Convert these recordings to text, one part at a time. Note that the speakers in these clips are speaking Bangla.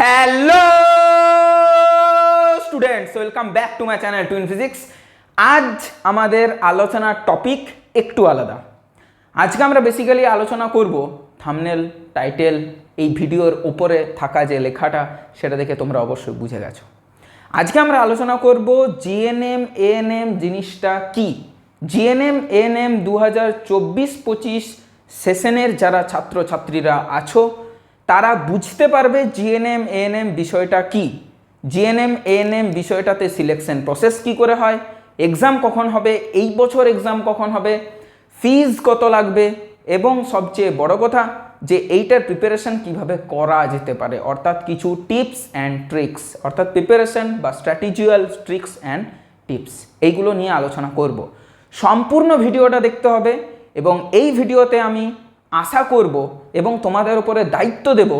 Hello students, welcome back to my channel twin physics. আজ আমাদের আলোচনার টপিক একটু আলাদা। আজকে আমরা বেসিক্যালি আলোচনা করব থাম্বনেল, টাইটেল, এই ভিডিওর উপরে থাকা যে লেখাটা সেটা দেখে তোমরা অবশ্যই বুঝে গেছো। আজকে আমরা আলোচনা করব জিএনএম এএনএম জিনিসটা কি। জিএনএম এএনএম 2024-25 সেশনের যারা ছাত্রছাত্রীরা আছো তারা বুঝতে পারবে জিএনএম এএনএম বিষয়টা কি, জিএনএম এএনএম বিষয়টাতে সিলেকশন প্রসেস কি করে হয়, এক্সাম কখন হবে, এই বছর এক্সাম কখন হবে, ফিজ কত লাগবে এবং সবচেয়ে বড় কথা যে এইটার প্রিপারেশন কিভাবে করা যেতে পারে, অর্থাৎ কিছু টিপস অ্যান্ড ট্রিক্স, অর্থাৎ প্রিপারেশন বা স্ট্র্যাটেজিয়াল ট্রিক্স অ্যান্ড টিপস, এইগুলো নিয়ে আলোচনা করব। সম্পূর্ণ ভিডিওটা দেখতে হবে এবং এই ভিডিওতে আমি আশা করব এবং তোমাদের উপরে দায়িত্ব দেব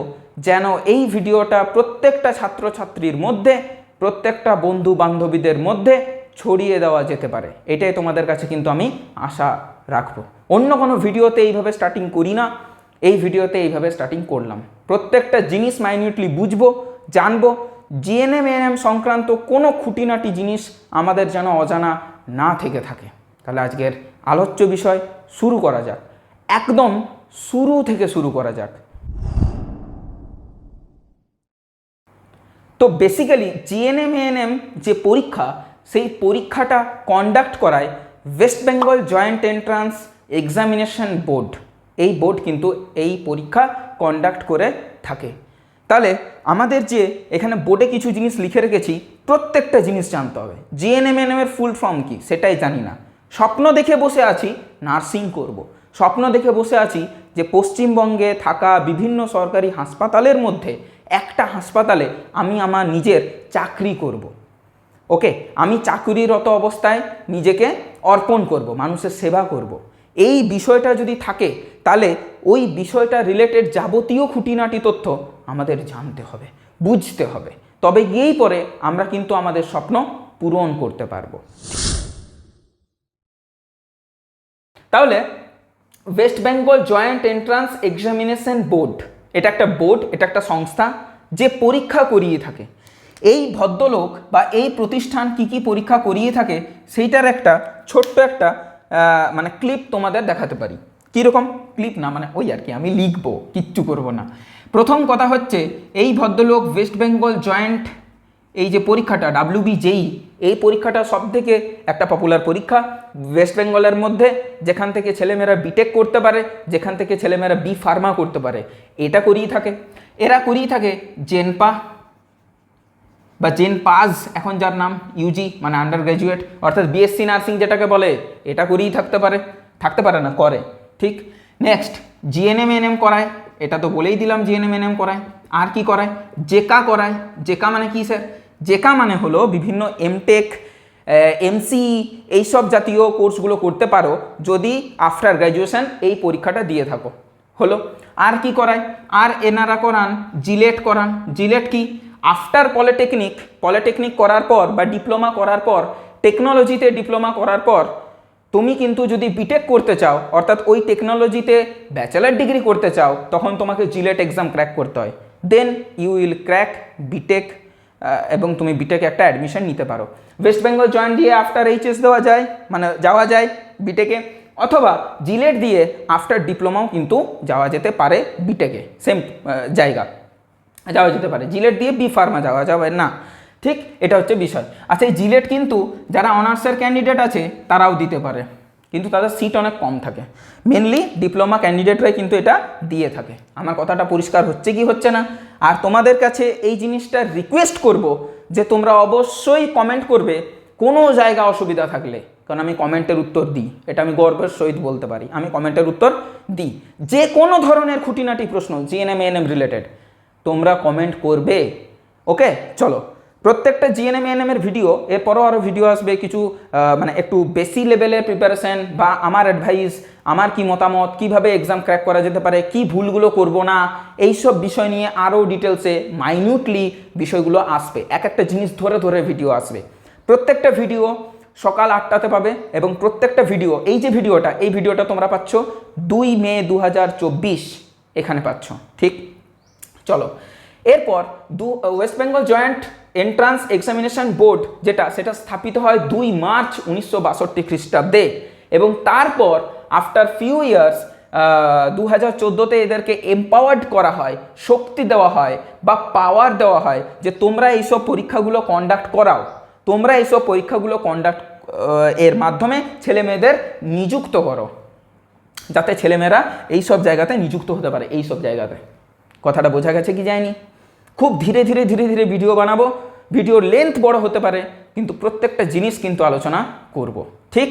যেন এই ভিডিওটা প্রত্যেকটা ছাত্রছাত্রীর মধ্যে, প্রত্যেকটা বন্ধু বান্ধবীদের মধ্যে ছড়িয়ে দেওয়া যেতে পারে। এটাই তোমাদের কাছে কিন্তু আমি আশা রাখবো। অন্য কোনো ভিডিওতে এইভাবে স্টার্টিং করি না, এই ভিডিওতে এইভাবে স্টার্টিং করলাম। প্রত্যেকটা জিনিস মাইনিউটলি বুঝবো, জানবো, জিএনএম এএনএম সংক্রান্ত কোনো খুঁটিনাটি জিনিস আমাদের যেন অজানা না থেকে থাকে। তাহলে আজকের আলোচ্য বিষয় শুরু করা যাক, একদম শুরু থেকে শুরু করা যাক। তো বেসিক্যালি জিএনএম এএনএম যে পরীক্ষা, সেই পরীক্ষাটা কন্ডাক্ট করায় West Bengal joint entrance examination board. এই বোর্ড কিন্তু এই পরীক্ষা কন্ডাক্ট করে থাকে। তাহলে আমাদের যে এখানে বোর্ডে কিছু জিনিস লিখে রেখেছি, প্রত্যেকটা জিনিস জানতে হবে। জিএনএম এএনএম এর ফুল ফর্ম কি সেটাই জানি না। স্বপ্ন দেখে বসে আছি নার্সিং করব, স্বপ্ন দেখে বসে আছি যে পশ্চিমবঙ্গে থাকা বিভিন্ন সরকারি হাসপাতালের মধ্যে একটা হাসপাতালে আমি আমার নিজের চাকরি করব। ওকে, আমি চাকরিরত অবস্থায় নিজেকে অর্পণ করব, মানুষের সেবা করব। এই বিষয়টা যদি থাকে তাহলে ওই বিষয়টা রিলেটেড যাবতীয় খুঁটিনাটি তথ্য আমাদের জানতে হবে, বুঝতে হবে, তবে গিয়েই পরে আমরা কিন্তু আমাদের স্বপ্ন পূরণ করতে পারবো। তাহলে West Bengal joint entrance examination board, এটা একটা বোর্ড, এটা একটা সংস্থা যে পরীক্ষা করিয়ে থাকে। এই ভদ্রলোক বা এই প্রতিষ্ঠান কি কি পরীক্ষা করিয়ে থাকে সেইটার একটা ছোট্ট একটা মানে ক্লিপ তোমাদের দেখাতে পারি। কীরকম ক্লিপ না, মানে ওই আর কি, আমি লিখবো, কিচ্ছু করব না। প্রথম কথা হচ্ছে এই ভদ্রলোক ওয়েস্ট বেঙ্গল জয়েন্ট এই যে পরীক্ষাটা WBJEE, এই পরীক্ষাটা সব থেকে একটা পপুলার পরীক্ষা ওয়েস্ট বেঙ্গলের মধ্যে, যেখান থেকে ছেলেমেয়েরা বিটেক করতে পারে, যেখান থেকে ছেলেমেয়েরা বি ফার্মা করতে পারে, এটা করিয়ে থাকে। এরা করিয়ে থাকে জেনপা বা জেন পাস, এখন যার নাম ইউজি মানে আন্ডার গ্র্যাজুয়েট, অর্থাৎ বিএসসি নার্সিং যেটাকে বলে, এটা করিয়ে থাকতে পারে না, করে। ঠিক। নেক্সট জিএনএম এএনএম করায়, এটা তো বলেই দিলাম জিএনএম এএনএম করায়। আর কি করায়? জেকা করায়। জেকা মানে কি স্যার? জেকা মানে হলো বিভিন্ন এমটেক, এমসিই, এইসব জাতীয় কোর্সগুলো করতে পারো যদি আফটার গ্র্যাজুয়েশন এই পরীক্ষাটা দিয়ে থাকো। হলো। আর কি করায়? আর এনারা করান জিলেট করান। জিলেট কি? আফটার পলিটেকনিক করার পর বা ডিপ্লোমা করার পর, টেকনোলজিতে ডিপ্লোমা করার পর তুমি কিন্তু যদি বিটেক করতে চাও, অর্থাৎ ওই টেকনোলজিতে ব্যাচেলার ডিগ্রি করতে চাও, তখন তোমাকে জিলেট এক্সাম ক্র্যাক করতে হয়। Then you will crack BTech এবং তুমি বিটেকে একটা অ্যাডমিশন নিতে পারো। ওয়েস্ট বেঙ্গল জয়েন্ট দিয়ে আফটার এইচএস দেওয়া যায়, মানে যাওয়া যায় বিটেকে, অথবা জিলেট দিয়ে আফটার ডিপ্লোমাও কিন্তু যাওয়া যেতে পারে বিটেকে, সেম জায়গা যাওয়া যেতে পারে। জিলেট দিয়ে বি ফার্মা যাওয়া যাবে না। ঠিক, এটা হচ্ছে বিষয়। আচ্ছা, এই জিলেট কিন্তু যারা অনার্সের ক্যান্ডিডেট আছে তারাও দিতে পারে, কিন্তু তাদের সিট অনেক কম থাকে। মেনলি ডিপ্লোমা ক্যান্ডিডেটরাই কিন্তু এটা দিয়ে থাকে। আমার কথাটা পরিষ্কার হচ্ছে কি হচ্ছে না? আর তোমাদের কাছে এই জিনিসটা রিকোয়েস্ট করব যে তোমরা অবশ্যই কমেন্ট করবে কোনো জায়গা অসুবিধা থাকলে, কারণ আমি কমেন্টের উত্তর দিই, এটা আমি গর্বের সহিত বলতে পারি, আমি কমেন্টের উত্তর দিই। যে কোনো ধরনের খুঁটিনাটি প্রশ্ন জিএনএম এএনএম রিলেটেড তোমরা কমেন্ট করবে। ওকে, চলো। প্রত্যেকটা জিএনএম এএনএম এর ভিডিও, এরপরও আরও ভিডিও আসবে কিছু মানে একটু বেশি লেভেলের প্রিপারেশন বা আমার অ্যাডভাইস, আমার কি মতামত, কিভাবে এক্সাম ক্র্যাক করা যেতে পারে, কি ভুলগুলো করব না, এইসব বিষয় নিয়ে আরও ডিটেলসে মাইনিউটলি বিষয়গুলো আসবে। এক একটা জিনিস ধরে ধরে ভিডিও আসবে। প্রত্যেকটা ভিডিও সকাল 8টাতে পাবে এবং প্রত্যেকটা ভিডিও, এই যে ভিডিওটা, এই ভিডিওটা তোমরা পাচ্ছ 2 মে 2024 এখানে পাচ্ছ। ঠিক, চলো এরপর West Bengal joint entrance examination board সেটা স্থাপিত হয় 2 মার্চ 1962 খ্রিস্টাব্দে, এবং তারপর আফটার ফিউ ইয়ার্স 2014তে এদেরকে এম্পাওয়ার্ড করা হয়, শক্তি দেওয়া হয় বা পাওয়ার দেওয়া হয় যে তোমরা এইসব পরীক্ষাগুলো কন্ডাক্ট করাও, তোমরা এইসব পরীক্ষাগুলো কন্ডাক্ট এর মাধ্যমে ছেলে মেয়েদের নিযুক্ত করো, যাতে ছেলেমেয়েরা এইসব জায়গাতে নিযুক্ত হতে পারে। এইসব জায়গাতে কথাটা বোঝা গেছে কি যায়নি? খুব ধীরে ধীরে ধীরে ধীরে ভিডিও বানাবো, ভিডিওর লেন্থ বড় হতে পারে, কিন্তু প্রত্যেকটা জিনিস কিন্তু আলোচনা করব। ঠিক,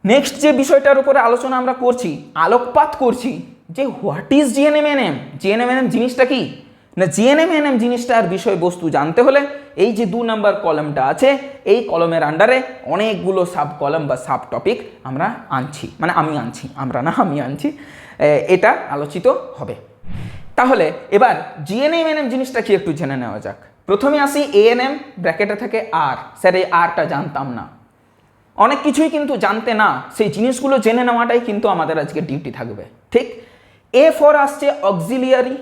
নেক্সট যে বিষয়টার উপরে আলোচনা আমরা করছি, আলোকপাত করছি যে হোয়াট ইজ জিএনএমএনএম। জিএনএমএনএম জিনিসটা কি না, জিএনএমএনএম জিনিসটার বিষয়বস্তু জানতে হলে এই যে 2 নম্বর কলমটা আছে, এই কলমের আন্ডারে অনেকগুলো সাব কলম বা সাব টপিক আমরা আনছি, মানে আমি আনছি, আমরা না, আমি আনছি, এটা আলোচিত হবে। তাহলে এবার জিএনএমএনএম জিনিসটা কি একটু জেনে নেওয়া যাক। প্রথমে আসি এএনএম, ব্র্যাকেটে থাকে আর। স্যার এই আরটা জানতাম না, অনেক কিছুই কিন্তু জানতে না, সেই জিনিসগুলো জেনে নেওয়াটাই কিন্তু আমাদের আজকে ডিউটি থাকবে। ঠিক, এ ফর আসছে auxiliary,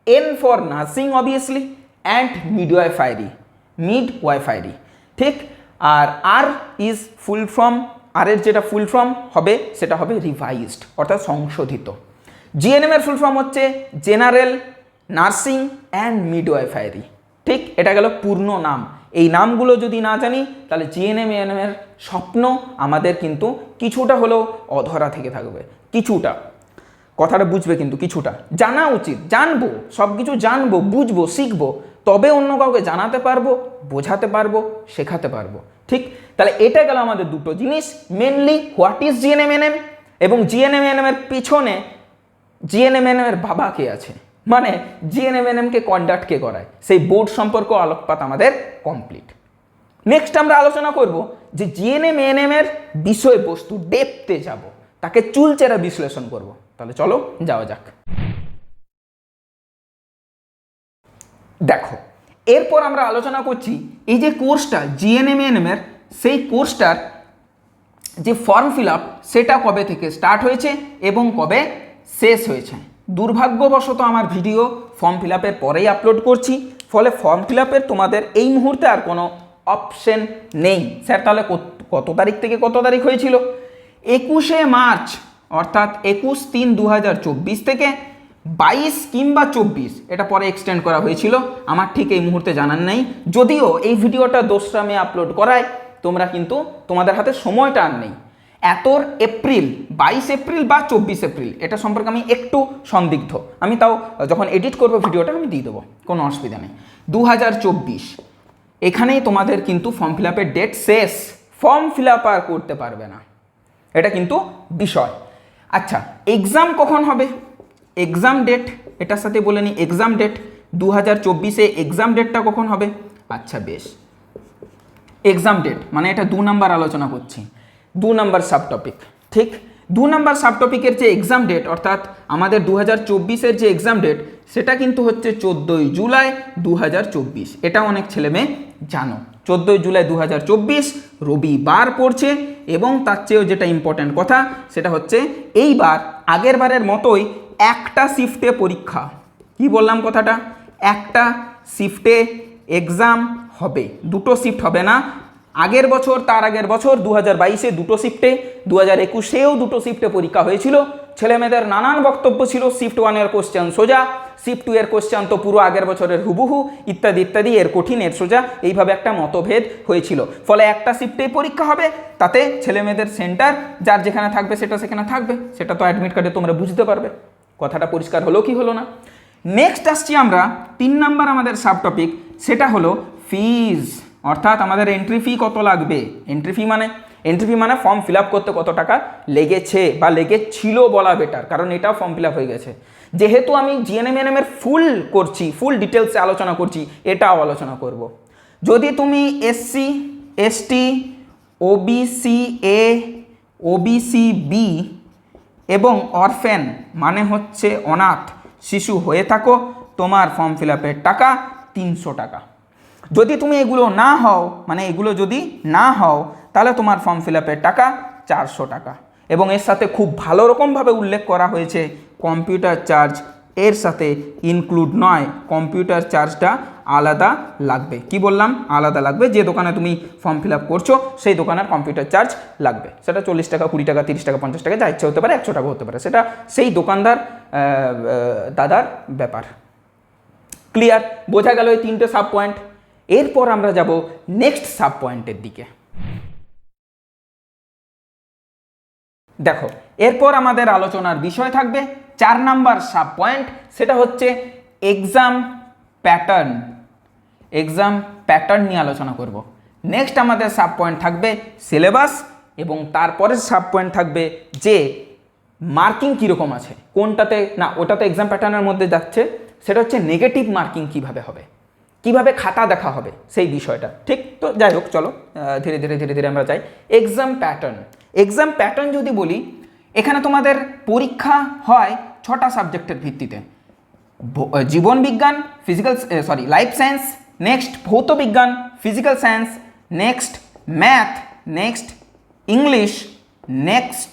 N for nursing obviously, and midwifery. ঠিক, আর আর ইজ ফুল ফর্ম, আর এর যেটা ফুল ফর্ম হবে সেটা হবে রিভাইজড, অর্থাৎ সংশোধিত। জিএনএম এর ফুল ফর্ম হচ্ছে জেনারেল নার্সিং অ্যান্ড মিডওয়াইফারি। ঠিক, এটা গেল পূর্ণ নাম। এই নামগুলো যদি না জানি তাহলে জিএনএম এএনএম এর স্বপ্ন আমাদের কিন্তু কিছুটা হলেও অধরা থেকে থাকবে, কিছুটা, কথাটা বুঝবে কিন্তু কিছুটা জানা উচিত। জানবো, সব কিছু জানবো, বুঝবো, শিখবো, তবে অন্য কাউকে জানাতে পারবো, বোঝাতে পারবো, শেখাতে পারবো। ঠিক, তাহলে এটা গেল আমাদের দুটো জিনিস, মেনলি হোয়াট ইজ জিএনএমএনএম, এবং জিএনএমএনএম এর পিছনে জিএনএমএনএম এর বাবা কে আছে, মানে জিএনএমএনএম কে কন্ডাক্ট কে করায়, সেই বোর্ড সম্পর্ক আলোকপাত আমাদের কমপ্লিট। নেক্সট আমরা আলোচনা করব যে জিএনএমএনএম এর বিষয়বস্তু, ডেপথে যাব, তাকে চুলচেরা বিশ্লেষণ করব। তাহলে চলো যাওয়া যাক। দেখো, এরপর আমরা আলোচনা করছি এই যে কোর্সটা জিএনএমএনএম এর, সেই কোর্সটার যে ফর্ম ফিল আপ সেটা কবে থেকে স্টার্ট হয়েছে এবং কবে শেষ হয়েছে। দুর্ভাগ্যবশত আমার ভিডিও ফর্ম ফিল আপের পরেই আপলোড করছি, ফলে ফর্ম ফিল আপের তোমাদের এই মুহূর্তে আর কোনো অপশন নেই। স্যার তাহলে কত তারিখ থেকে কত তারিখ হয়েছিল? 21শে মার্চ, অর্থাৎ 21/3/2024 থেকে 22 কিংবা 24, এটা পরে এক্সটেন্ড করা হয়েছিল, আমার ঠিক এই মুহূর্তে জানার নেই। যদিও এই ভিডিওটা 2রা মে আপলোড করায় তোমরা কিন্তু তোমাদের হাতে সময়টা আর নেই। এতর এপ্রিল, 22 এপ্রিল বা 24 এপ্রিল, এটা সম্পর্কে আমি একটু সন্দিগ্ধ, আমি তাও যখন এডিট করবো ভিডিওটা আমি দিয়ে দেবো, কোনো অসুবিধা নেই। 2024 এখানেই তোমাদের কিন্তু ফর্ম ফিল আপের ডেট শেষ, ফর্ম ফিল আপ আর করতে পারবে না, এটা কিন্তু বিষয়। আচ্ছা, এক্সাম কখন হবে? এক্সাম ডেট এটার সাথে বলে নিই, এক্সাম ডেট 2024-এ এক্সাম ডেটটা কখন হবে? আচ্ছা বেশ, এক্সাম ডেট মানে এটা 2 নাম্বার আলোচনা করছি, 2 নাম্বার সাব টপিক। ঠিক, 2 নাম্বার সাব টপিকের যে এক্সাম ডেট, অর্থাৎ আমাদের 2024-এর যে এক্সাম ডেট, সেটা কিন্তু হচ্ছে 14 জুলাই 2024। এটা অনেক ছেলে মেয়ে জানো, 14 জুলাই 2024 রবিবার পড়ছে, এবং তার চেয়েও যেটা ইম্পর্ট্যান্ট কথা সেটা হচ্ছে এইবার আগের বারের মতোই একটা শিফটে পরীক্ষা। কি বললাম কথাটা? একটা শিফটে এক্সাম হবে, দুটো শিফট হবে না। আগের বছর, তার আগের বছর 2022-এ দুটো শিফটে, 2021-এও দুটো শিফটে পরীক্ষা হয়েছিল। ছেলেমেয়েদের নানান বক্তব্য ছিল, শিফট 1-এর কোশ্চেন সোজা, শিফট 2-এর কোশ্চেন তো পুরো আগের বছরের হুবহু, ইত্যাদি ইত্যাদি, এর কঠিন এর সোজা, এইভাবে একটা মতভেদ হয়েছিল। ফলে একটা শিফটেই পরীক্ষা হবে, তাতে ছেলেমেয়েদের সেন্টার যার যেখানে থাকবে সেটা সেখানে থাকবে, সেটা তো অ্যাডমিট কার্ডে তোমরা বুঝতে পারবে। কথাটা পরিষ্কার হলো কি হলো না? নেক্সট আসছি আমরা 3 নাম্বার আমাদের সাব টপিক, সেটা হলো ফিজ, অর্থাৎ আমাদের এন্ট্রি ফি কত লাগবে। এন্ট্রি ফি মানে ফর্ম ফিল আপ করতে কত টাকা লেগেছে বা লেগেছিল বলা বেটার, কারণ এটাও ফর্ম ফিল আপ হয়ে গেছে। যেহেতু আমি জিএনএমএনএম এর ফুল করছি, ফুল ডিটেলসে আলোচনা করছি, এটাও আলোচনা করব। যদি তুমি SC, ST, OBC A, OBC B এবং অরফ্যান মানে হচ্ছে অনাথ শিশু হয়ে থাকো, তোমার ফর্ম ফিল আপের টাকা 300 টাকা। যদি তুমি এগুলো না হও, মানে এগুলো যদি না হও, তাহলে তোমার ফর্ম ফিল আপের টাকা 400 টাকা। এবং এর সাথে খুব ভালো রকমভাবে উল্লেখ করা হয়েছে কম্পিউটার চার্জ এর সাথে ইনক্লুড নয়, কম্পিউটার চার্জটা আলাদা লাগবে। কি বললাম? আলাদা লাগবে। যে দোকানে তুমি ফর্ম ফিল আপ করছো সেই দোকানের কম্পিউটার চার্জ লাগবে। সেটা 40 টাকা, 20 টাকা, 30 টাকা, 50 টাকা, যা ইচ্ছে হতে পারে, 100 টাকা হতে পারে, সেটা সেই দোকানদার দাদার ব্যাপার। ক্লিয়ার? বোঝা গেল এই 3টে সাব পয়েন্ট। এরপর আমরা যাব নেক্সট সাব পয়েন্টের দিকে। দেখো, এরপর আমাদের আলোচনার বিষয় থাকবে 4 নাম্বার সাব পয়েন্ট, সেটা হচ্ছে এক্সাম প্যাটার্ন। এক্সাম প্যাটার্ন নিয়ে আলোচনা করব। নেক্সট আমাদের সাব পয়েন্ট থাকবে সিলেবাস, এবং তারপরের সাব পয়েন্ট থাকবে যে মার্কিং কীরকম আছে, কোনটাতে না, ওটাতে এক্সাম প্যাটার্নের মধ্যে যাচ্ছে, সেটা হচ্ছে নেগেটিভ মার্কিং কিভাবে হবে, কিভাবে খাতা দেখা হবে সেই বিষয়টা। ঠিক তো, যাই হোক, চলো ধীরে ধীরে আমরা যাই। Exam pattern. এক্সাম প্যাটার্ন যদি বলি, এখানে তোমাদের পরীক্ষা হয় 6টা সাবজেক্টের ভিত্তিতে। জীবন বিজ্ঞান, লাইফ সায়েন্স, নেক্সট ভৌত বিজ্ঞান, physical science, next math, next English, next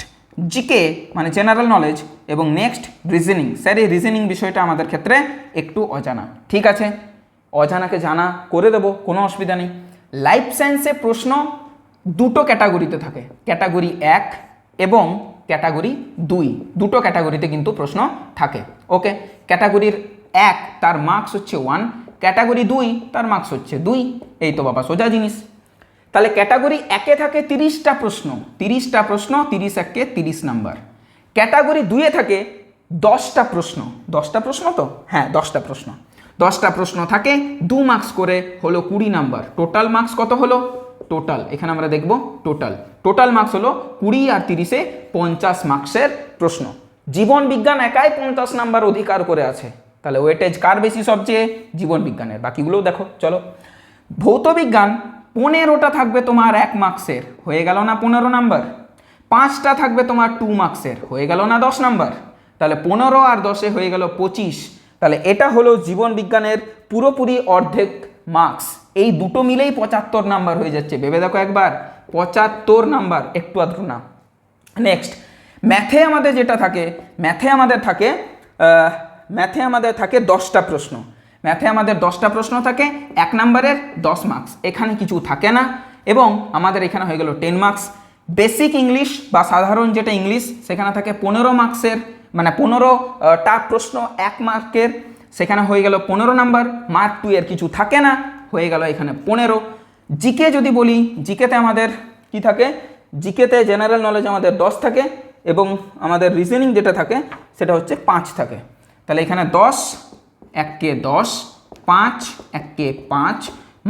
GK মানে জেনারেল নলেজ, এবং নেক্সট রিজনিং। স্যার এই রিজনিং বিষয়টা আমাদের ক্ষেত্রে একটু অজানা। ঠিক আছে, অজানাকে জানা করে দেবো, কোনো অসুবিধা নেই। লাইফ সায়েন্সে প্রশ্ন 2টো ক্যাটাগরিতে থাকে, ক্যাটাগরি 1 এবং ক্যাটাগরি 2, 2টো ক্যাটাগরিতে কিন্তু প্রশ্ন থাকে। ওকে, ক্যাটাগরির 1 তার মার্কস হচ্ছে 1, ক্যাটাগরি 2 তার মার্কস হচ্ছে 2। এই তো বাবা সোজা জিনিস। তাহলে ক্যাটাগরি 1-এ থাকে 30টা প্রশ্ন, 30টা প্রশ্ন, 30 একে 30 নাম্বার। ক্যাটাগরি 2-এ থাকে 10টা প্রশ্ন, 10টা প্রশ্ন তো, হ্যাঁ 10টা প্রশ্ন, 10টা প্রশ্ন থাকে, 2 মার্কস করে, হলো 20 নাম্বার। টোটাল মার্কস কত হলো? টোটাল এখানে আমরা দেখব টোটাল মার্কস হলো 20 আর 30-এ 50 মার্কসের প্রশ্ন। জীবন বিজ্ঞান একাই 50 নাম্বার অধিকার করে আছে, তাহলে ওয়েটেজ কার বেশি সবচেয়ে? জীবন বিজ্ঞানের। বাকিগুলোও দেখো, চলো। ভৌত বিজ্ঞান 15টা থাকবে তোমার 1 মার্কসের, হয়ে গেল না 15 নাম্বার। 5টা থাকবে তোমার 2 মার্কসের, হয়ে গেল না 10 নাম্বার। তাহলে 15 আর 10-এ হয়ে গেল 25। তাহলে এটা হলো জীবন বিজ্ঞানের পুরোপুরি অর্ধেক মার্কস। এই দুটো মিলেই 75 নাম্বার হয়ে যাচ্ছে। ভেবে দেখো একবার, 75 নাম্বার, একটু আধটু না। নেক্সট ম্যাথে আমাদের যেটা থাকে, ম্যাথে আমাদের থাকে 10টা প্রশ্ন। ম্যাথে আমাদের 10টা প্রশ্ন থাকে, 1 নাম্বারের 10 মার্কস, এখানে কিছু থাকে না, এবং আমাদের এখানে হয়ে গেল 10 মার্কস। বেসিক ইংলিশ বা সাধারণ যেটা ইংলিশ, সেখানে থাকে 15 মার্কসের, মানে 15টা প্রশ্ন 1 মার্কের, সেখানে হয়ে গেল 15 নাম্বার। মার্ক 2 এর কিছু থাকে না, হয়ে গেল এখানে 15। জিকে যদি বলি, জিকেতে আমাদের কি থাকে? জিকেতে জেনারেল নলেজ আমাদের 10 থাকে, এবং আমাদের রিজনিং যেটা থাকে সেটা হচ্ছে 5 থাকে। তাহলে এখানে 10 1-কে 10, 5 1-কে 5,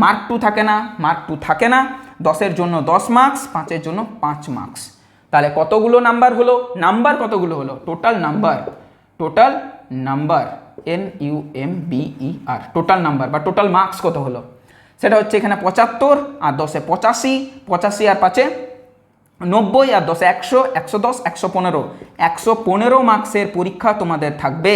মার্ক 2 থাকে না, মার্ক 2 থাকে না। 10-এর জন্য 10 মার্কস, 5-এর জন্য 5 মার্কস। তাহলে কতগুলো নাম্বার হলো? নাম্বার কতগুলো হলো? Total number NUMBER, total number বা টোটাল মার্কস কত হলো? সেটা হচ্ছে এখানে 75 আর 10-এ 85, 85 আর 5-এ 90, আর 10-এ 100, 110, 115, 115 মার্কসের পরীক্ষা তোমাদের থাকবে।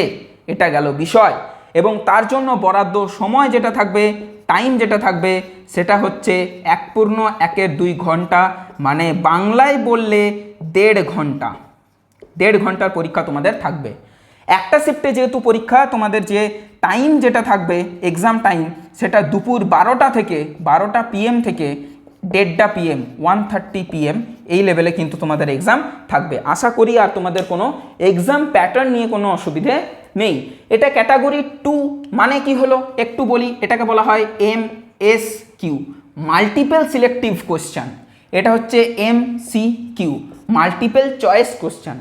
এটা গেল বিষয়। এবং তার জন্য বরাদ্দ সময় যেটা থাকবে, টাইম যেটা থাকবে, সেটা হচ্ছে 1+1-2 ঘন্টা, মানে বাংলায় বললে 1.5 ঘন্টা। 1.5 ঘন্টার পরীক্ষা তোমাদের থাকবে। একটা শিফটে যেহেতু পরীক্ষা, তোমাদের যে টাইম যেটা থাকবে, এক্সাম টাইম, সেটা দুপুর 12টা থেকে 12টা PM থেকে 1:30 PM, 1:30 PM এই লেভেলে কিন্তু তোমাদের এক্সাম থাকবে। আশা করি আর তোমাদের কোনো এক্সাম প্যাটার্ন নিয়ে কোনো অসুবিধে নেই। এটা ক্যাটাগরি 2, মানে কি হলো একটু বলি। এটাকে বলা হয় MSQ, মাল্টিপল সিলেক্টিভ কোশ্চেন। এটা হচ্ছে MCQ, মাল্টিপল চয়েস কোশ্চেন।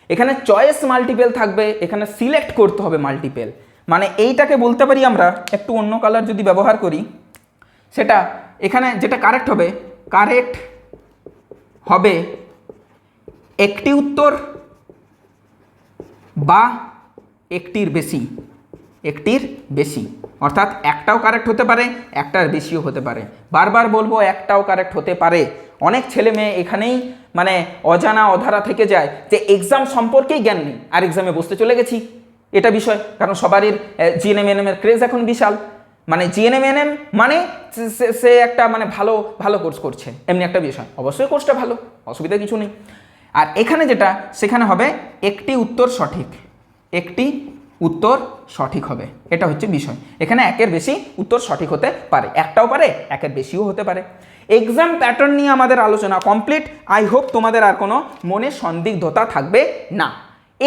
এখানে চয়েস মাল্টিপল থাকবে, এখানে সিলেক্ট করতে হবে মাল্টিপল। মানে এইটাকে বলতে পারি আমরা, একটু অন্য কালার যদি ব্যবহার করি, সেটা এখানে যেটা কারেক্ট হবে একটি উত্তর বা একটির বেশি, অর্থাৎ একটাও কারেক্ট হতে পারে, একটার বেশিও হতে পারে। বারবার বলবো, একটাও কারেক্ট হতে পারে। অনেক ছেলে মেয়ে এখানেই মানে অজানা অধারা থেকে যায় যে এক্সাম সম্পর্কেই জ্ঞান নেই, আর এক্সামে বসতে চলে গেছি, এটা বিষয়। কারণ সবারই GNM এর ক্রেজ এখন বিশাল। মানে GNM মানে সে একটা মানে ভালো কোর্স করছে, এমনি একটা বিষয়। অবশ্যই কোর্সটা ভালো, অসুবিধা কিছু নেই। আর এখানে যেটা, সেখানে হবে একটি উত্তর সঠিক, একটি উত্তর সঠিক হবে। এটা হচ্ছে বিষয়। এখানে একের বেশি উত্তর সঠিক হতে পারে, একটাও পারে, একের বেশিও হতে পারে। এক্সাম প্যাটার্ন নিয়ে আমাদের আলোচনা কমপ্লিট। আই হোপ তোমাদের আর কোনো মনে সন্দিগ্ধতা থাকবে না।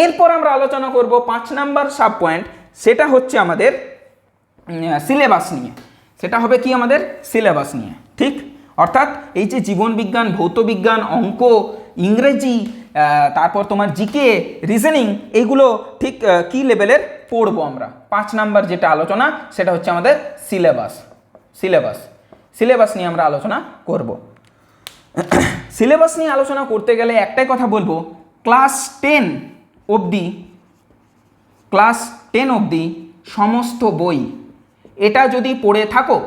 এরপর আমরা আলোচনা করব 5 নাম্বার সাব পয়েন্ট, সেটা হচ্ছে আমাদের সিলেবাস নিয়ে। সেটা হবে কি আমাদের সিলেবাস নিয়ে, ঠিক? অর্থাৎ এই যে জীবনবিজ্ঞান, ভৌতবিজ্ঞান, অঙ্ক, ইংরেজি, তারপর তোমার জিকে, রিজনিং, এইগুলো ঠিক কি লেভেলের পড়বো আমরা। 5 নাম্বার যেটা আলোচনা সেটা হচ্ছে আমাদের সিলেবাস। সিলেবাস সিলেবাস নিয়ে আমরা আলোচনা করব। সিলেবাস নিয়ে আলোচনা করতে গেলে একটাই কথা বলবো, ক্লাস 10 অবধি সমস্ত বই এটা যদি পড়ে থাকো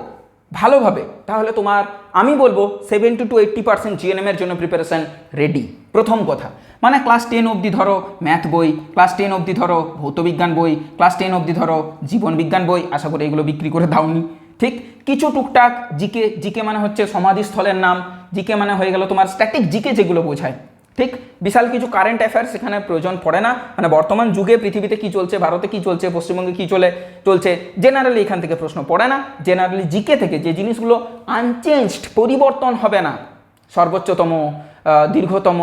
ভালোভাবে, তাহলে তোমার আমি বলবো 70 to 80% জিএনএমের জন্য প্রিপারেশান রেডি। প্রথম কথা, মানে ক্লাস 10 অবধি ধরো ম্যাথ বই, ক্লাস 10 অবধি ধরো ভৌতবিজ্ঞান বই, ক্লাস 10 অবধি ধরো জীবনবিজ্ঞান বই, আশা করি এগুলো বিক্রি করে দাওনি, ঠিক? কিছু টুকটাক জিকে, জিকে মানে হচ্ছে সমাধিস্থলের নাম, জিকে মানে হয়ে গেল তোমার স্ট্যাটিক জিকে যেগুলো বোঝায়, ঠিক? বিশাল কিছু কারেন্ট অ্যাফেয়ার্স এখানে প্রয়োজন পড়ে না, মানে বর্তমান যুগে পৃথিবীতে কি চলছে, ভারতে কি চলছে, পশ্চিমবঙ্গে কি চলছে জেনারেলি এখান থেকে প্রশ্ন পড়ে না। জেনারেলি জিকে থেকে যে জিনিসগুলো আনচেঞ্জড, পরিবর্তন হবে না, সর্বোচ্চতম, দীর্ঘতম,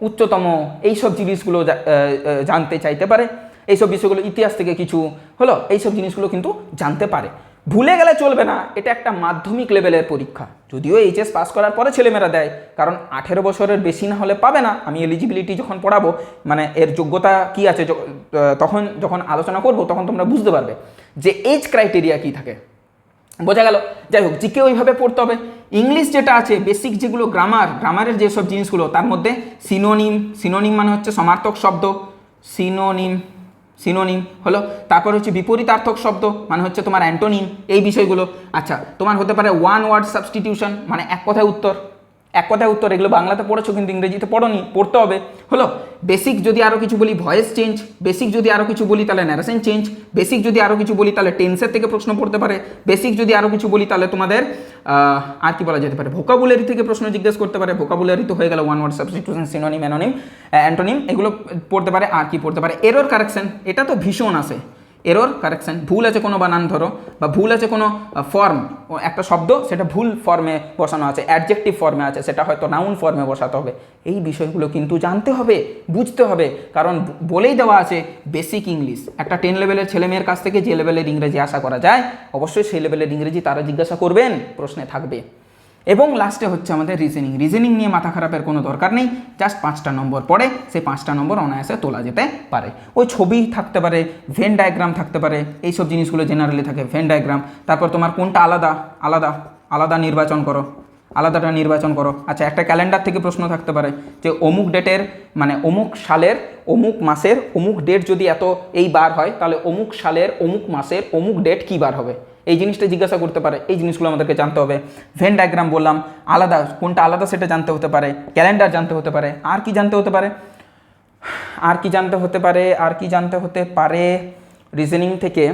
উচ্চতম, এইসব জিনিসগুলো জানতে চাইতে পারে। এইসব বিষয়গুলো ইতিহাস থেকে কিছু হলো, এইসব জিনিসগুলো কিন্তু জানতে পারে। ভুলে গেলে চলবে না, এটা একটা মাধ্যমিক লেভেলের পরীক্ষা, যদিও এইচএস পাস করার পরে ছেলেমেয়েরা দেয়, কারণ 18 বছরের বেশি না হলে পাবে না। আমি এলিজিবিলিটি যখন পড়াবো, মানে এর যোগ্যতা কি আছে, তখন যখন আলোচনা করব তখন তোমরা বুঝতে পারবে যে এজ ক্রাইটেরিয়া কি থাকে, বোঝা গেল? যাই হোক, জিকে ওইভাবে পড়তে হবে। ইংলিশ যেটা আছে, বেসিক যেগুলো গ্রামারের যেসব জিনিসগুলো, তার মধ্যে সিনোনিম মানে হচ্ছে সমার্থক শব্দ, সিনোনিম হলো। তারপর হচ্ছে বিপরীতার্থক শব্দ মানে হচ্ছে তোমার অ্যান্টোনিম, এই বিষয়গুলো। আচ্ছা, তোমার হতে পারে ওয়ান ওয়ার্ড সাবস্টিটিউশন, মানে এক কথায় উত্তর, এগুলো বাংলাতে পড়েছো কিন্তু ইংরেজিতে পড়োনি, পড়তে হবে হলো। বেসিক যদি আরও কিছু বলি, ভয়েস চেঞ্জ। বেসিক যদি আরও কিছু বলি তাহলে ন্যারেশন চেঞ্জ। বেসিক যদি আরও কিছু বলি তাহলে টেন্সের থেকে প্রশ্ন পড়তে পারে। বেসিক যদি আরও কিছু বলি তাহলে তোমাদের আর কি বলা যেতে পারে, ভোকাবুলারি থেকে প্রশ্ন জিজ্ঞেস করতে পারে। ভোকাবুলারি তো হয়ে গেল one word substitution, synonym, antonym, এগুলো পড়তে পারে। আর কি পড়তে পারে, এরর কারেকশন, এটা তো ভীষণ আসে। এরর কারেকশন, ভুল আছে কোনো বানান ধরো, বা ভুল আছে কোনো ফর্ম, একটা শব্দ সেটা ভুল ফর্মে বসানো আছে, অ্যাডজেক্টিভ ফর্মে আছে, সেটা হয়তো নাউন ফর্মে বসাতে হবে। এই বিষয়গুলো কিন্তু জানতে হবে, বুঝতে হবে, কারণ বলেই দেওয়া আছে বেসিক ইংলিশ। একটা 10 লেভেলের ছেলেমেয়ের কাছ থেকে যে লেভেলের ইংরেজি আশা করা যায়, অবশ্যই সেই লেভেলের ইংরেজি তারা জিজ্ঞাসা করবেন, প্রশ্নে থাকবে। এবং লাস্টে হচ্ছে আমাদের রিজনিং নিয়ে মাথা খারাপের কোনো দরকার নেই, জাস্ট 5টা নম্বর পড়ে, সেই 5টা নম্বর অনায়াসে তোলা যেতে পারে। ওই ছবি থাকতে পারে, ভেন ডায়াগ্রাম থাকতে পারে, এইসব জিনিসগুলো জেনারেলি থাকে, ভেন ডায়াগ্রাম। তারপর তোমার কোনটা আলাদা আলাদাটা নির্বাচন করো। আচ্ছা, একটা ক্যালেন্ডার থেকে প্রশ্ন থাকতে পারে যে অমুক ডেটের, মানে অমুক সালের অমুক মাসের অমুক ডেট যদি এই বার হয়, তাহলে অমুক সালের অমুক মাসের অমুক ডেট কী বার হবে, এই জিনিসটা জিজ্ঞাসা করতে পারে। এই জিনিসগুলো আমাদেরকে জানতে হবে। ভেন ডায়াগ্রাম বললাম, কোনটা আলাদা সেটা জানতে হতে পারে, ক্যালেন্ডার জানতে হতে পারে। আর কি জানতে হতে পারে রিজনিং থেকে,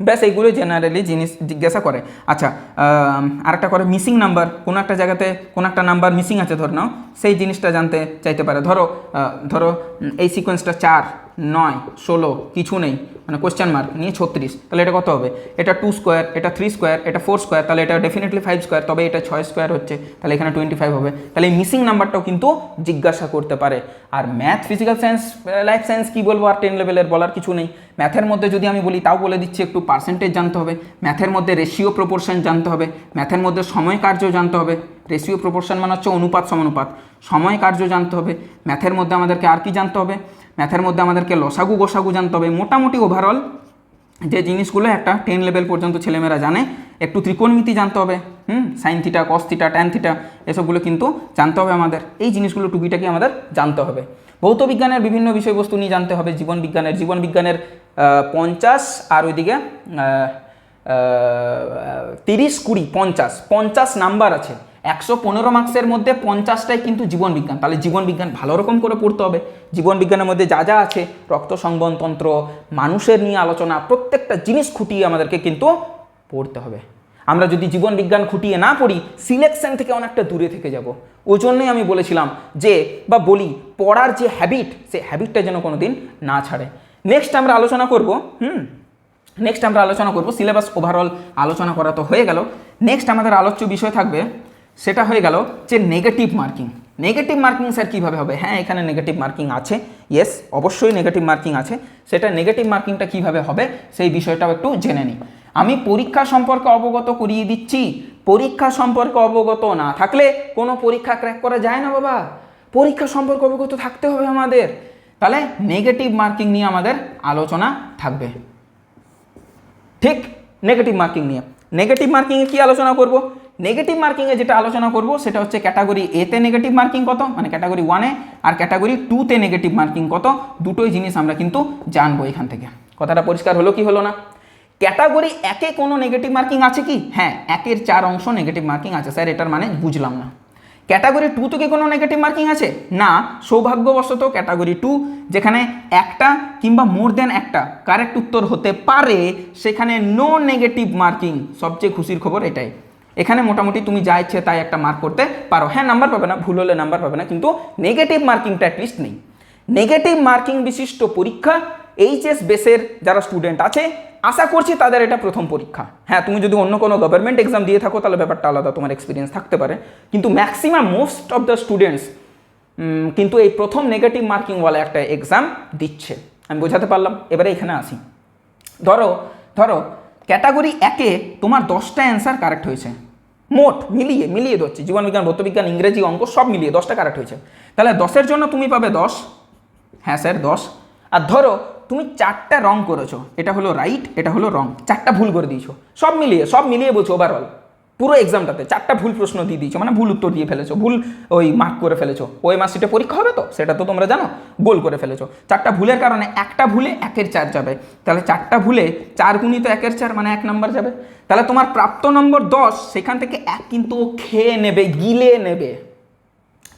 ব্যাস এইগুলো জেনারেলি জিনিস জিজ্ঞাসা করে। আচ্ছা, আরেকটা করে মিসিং নাম্বার, কোনো একটা জায়গাতে কোনো একটা নাম্বার মিসিং আছে ধরে নাও, সেই জিনিসটা জানতে চাইতে পারে। ধরো এই সিকোয়েন্সটা 4, 9, 16 কিছু নেই, মানে কোশ্চেন মার্ক নিয়ে 36, তাহলে এটা কত হবে? এটা 2 স্কোয়ার, এটা 3 স্কোয়ার, এটা 4 স্কোয়ার, তাহলে এটা ডেফিনেটলি 5 স্কোয়ার, তবে এটা 6 স্কোয়ার হচ্ছে, তাহলে এখানে 25 হবে। তাহলে এই মিসিং নাম্বারটাও কিন্তু জিজ্ঞাসা করতে পারে। আর math, physical science, life science কী বলবো, আর 10 লেভেলের বলার কিছু নেই। ম্যাথের মধ্যে যদি আমি বলি, তাও বলে দিচ্ছি, একটু পার্সেন্টেজ জানতে হবে, ম্যাথের মধ্যে রেশিও প্রপোর্শন জানতে হবে, ম্যাথের মধ্যে সময় কার্য জানতে হবে। রেশিও প্রপোর্শন মানে হচ্ছে অনুপাত সমানুপাত, সময় কার্য জানতে হবে। ম্যাথের মধ্যে আমাদেরকে আর কি জানতে হবে, ম্যাথের মধ্যে আমাদেরকে লসাগু গোসাগু জানতে হবে। মোটামুটি ওভারঅল যে জিনিসগুলো একটা 10 লেভেল পর্যন্ত ছেলেমেয়েরা জানে, একটু ত্রিকোণমিতি জানতে হবে, sine theta, cos theta, tan theta, এসবগুলো কিন্তু জানতে হবে আমাদের। এই জিনিসগুলো টুকিটাকি আমাদের জানতে হবে। ভৌত বিজ্ঞানের বিভিন্ন বিষয়বস্তু নিয়ে জানতে হবে। জীবনবিজ্ঞানের 50 আর ওইদিকে 30, 20, 50 নাম্বার আছে। 115 মার্কসের মধ্যে 50টাই কিন্তু জীবনবিজ্ঞান। তাহলে জীবনবিজ্ঞান ভালো রকম করে পড়তে হবে। জীবনবিজ্ঞানের মধ্যে যা আছে, রক্ত সংবহনতন্ত্র, মানুষের নিয়ে আলোচনা, প্রত্যেকটা জিনিস খুঁটিয়ে আমাদেরকে কিন্তু পড়তে হবে। আমরা যদি জীবনবিজ্ঞান খুঁটিয়ে না পড়ি, সিলেকশন থেকে অনেকটা দূরে থেকে যাব। ওই জন্যই আমি বলেছিলাম যে, বা বলি, পড়ার যে হ্যাবিট, সেই হ্যাবিটটা যেন কোনো দিন না ছাড়ে। নেক্সট আমরা আলোচনা করব সিলেবাস ওভারঅল আলোচনা করা তো হয়ে গেল। নেক্সট আমাদের আলোচ্য বিষয় থাকবে, সেটা হয়ে গেল যে negative marking. Negative marking sir কীভাবে হবে? হ্যাঁ, এখানে নেগেটিভ মার্কিং আছে, ইয়েস অবশ্যই নেগেটিভ মার্কিং আছে। সেটা নেগেটিভ মার্কিংটা কীভাবে হবে সেই বিষয়টাও একটু জেনে নিই। আমি পরীক্ষা সম্পর্কে অবগত করিয়ে দিচ্ছি। পরীক্ষা সম্পর্কে অবগত না থাকলে কোনো পরীক্ষা ক্র্যাক করা যায় না বাবা। পরীক্ষা সম্পর্কে অবগত থাকতে হবে আমাদের। তাহলে নেগেটিভ মার্কিং নিয়ে আমাদের আলোচনা থাকবে, ঠিক? নেগেটিভ মার্কিং নিয়ে, নেগেটিভ মার্কিংয়ে কী আলোচনা করব? নেগেটিভ মার্কিংয়ে যেটা আলোচনা করব সেটা হচ্ছে ক্যাটাগরি এতে নেগেটিভ মার্কিং কত, মানে ক্যাটাগরি 1-এ, আর ক্যাটাগরি 2-তে নেগেটিভ মার্কিং কত, দুটোই জিনিস আমরা কিন্তু জানবো এখান থেকে। কথাটা পরিষ্কার হলো কি হলো না? ক্যাটাগরি 1-এ কোনো নেগেটিভ মার্কিং আছে কি? হ্যাঁ, 1-এর 4 অংশ নেগেটিভ মার্কিং আছে। স্যার এটার মানে বুঝলাম না। ক্যাটাগরি 2 থেকে কোনো নেগেটিভ মার্কিং আছে না? সৌভাগ্যবশত ক্যাটাগরি 2 যেখানে একটা কিংবা মোর দেন একটা কারেক্ট উত্তর হতে পারে সেখানে নো নেগেটিভ মার্কিং। সবচেয়ে খুশির খবর এটাই। এখানে মোটামুটি তুমি যা ইচ্ছে তাই একটা মার্ক করতে পারো। হ্যাঁ, নাম্বার পাবে না, ভুল হলে নাম্বার পাবে না, কিন্তু নেগেটিভ মার্কিংটা অ্যাটলিস্ট নেই। নেগেটিভ মার্কিং বিশিষ্ট পরীক্ষা এইচএস বেসের যারা স্টুডেন্ট আছে আশা করছি তাদের এটা প্রথম পরীক্ষা। হ্যাঁ, তুমি যদি অন্য কোনো গভর্নমেন্ট এক্সাম দিয়ে থাকো তাহলে ব্যাপারটা আলাদা, তোমার এক্সপিরিয়েন্স থাকতে পারে, কিন্তু maximum most of the students কিন্তু এই প্রথম নেগেটিভ মার্কিংওয়ালা একটা এক্সাম দিচ্ছে। আমি বোঝাতে পারলাম? এবারে এখানে আসি। ধরো ক্যাটাগরি 1-এ তোমার 10টা অ্যান্সার কারেক্ট হয়েছে, মোট মিলিয়ে ধরছি, জীবনবিজ্ঞান, ভৌতবিজ্ঞান, ইংরেজি, অঙ্ক সব মিলিয়ে 10টা কারেক্ট হয়েছে। তাহলে 10-এর জন্য তুমি পাবে 10। হ্যাঁ স্যার 10। আর ধরো তুমি 4টা রং করেছো, এটা হলো রাইট, এটা হলো রং, 4টা ভুল করে দিয়েছো। সব মিলিয়ে বলছো ওভারঅল পুরো এক্সামটাতে 4টা ভুল প্রশ্ন দিয়ে দিয়েছো, মানে ভুল উত্তর দিয়ে ফেলেছো, ভুল ওই মার্ক করে ফেলেছো। ওই মার্কশিটে পরীক্ষা হবে তো, সেটা তো তোমরা জানো, গোল করে ফেলেছো। 4টা ভুলের কারণে একটা ভুলে 1-এর 4 যাবে। তাহলে 4টা ভুলে 4 গুণিত 1-এর 4 মানে 1 নাম্বার যাবে। তাহলে তোমার প্রাপ্ত নম্বর 10, সেখান থেকে 1 কিন্তু খেয়ে নেবে, গিলে নেবে,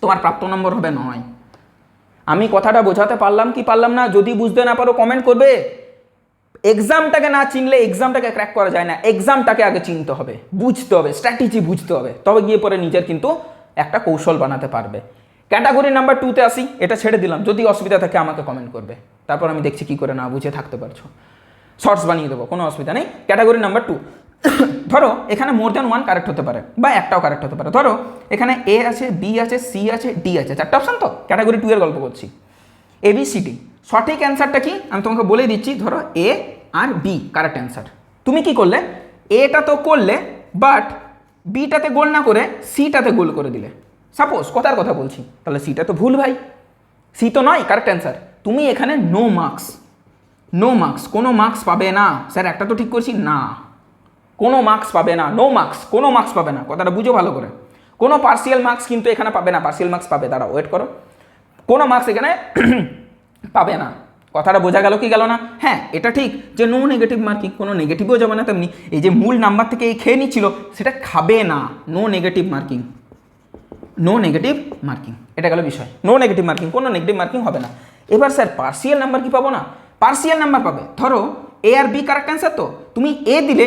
তোমার প্রাপ্ত নম্বর হবে 9। আমি কথাটা বোঝাতে পারলাম কি পারলাম না? যদি বুঝতে না পারো কমেন্ট করবে। এক্সামটাকে না চিনলে এক্সামটাকে ক্র্যাক করা যায় না। এক্সামটাকে আগে চিনতে হবে, বুঝতে হবে, স্ট্র্যাটেজি বুঝতে হবে, তবে গিয়ে পরে নিজের কিন্তু একটা কৌশল বানাতে পারবে। ক্যাটাগরি নাম্বার 2-তে আসি, এটা ছেড়ে দিলাম, যদি অসুবিধা থাকে আমাকে কমেন্ট করবে, তারপর আমি দেখছি কি করে না বুঝে থাকতে পারছো, শর্টস বানিয়ে দেবো, কোনো অসুবিধা নেই। ক্যাটাগরি নাম্বার 2, ধরো এখানে মোর দ্যান 1 কারেক্ট হতে পারে বা একটাও কারেক্ট হতে পারে। ধরো এখানে এ আছে, বি আছে, সি আছে, ডি আছে, 4টা অপশান। তো ক্যাটাগরি 2 এর গল্প করছি, ABCD। সঠিক অ্যান্সারটা কি আমি তোমাকে বলে দিচ্ছি। ধরো এ আর বি কারেক্ট অ্যান্সার। তুমি কি করলে? এটা তো করলে, বাট বিটাতে গোল না করে সিটাতে গোল করে দিলে। সাপোজ কথার কথা বলছি, তাহলে সিটা তো ভুল ভাই, সি তো নয় কারেক্ট অ্যান্সার। তুমি এখানে নো মার্কস, কোনো মার্কস পাবে না। স্যার একটা তো ঠিক করছি না, কোনো মার্কস পাবে না, নো মার্কস, কোনো মার্কস পাবে না। কথাটা বুঝো ভালো করে। কোনো পার্সিয়াল মার্কস কিন্তু এখানে পাবে না। পার্সিয়াল মার্কস পাবে, দাঁড়াও ওয়েট করো, কোনো মার্কস এখানে পাবে না। কথাটা বোঝা গেল কি গেল না? হ্যাঁ, এটা ঠিক যে নো নেগেটিভ মার্কিং, কোনো নেগেটিভও যাবে না। তেমনি এই যে মূল নাম্বার থেকে এই খেয়ে নিচ্ছিল সেটা খাবে না। নো নেগেটিভ মার্কিং, এটা গেল বিষয়। নো নেগেটিভ মার্কিং, কোনো নেগেটিভ মার্কিং হবে না। এবার স্যার পার্সিয়াল নাম্বার কি পাবো না? পার্সিয়াল নাম্বার পাবে। ধরো এ আর বি কারেক্ট অ্যান্সার, তো তুমি এ দিলে,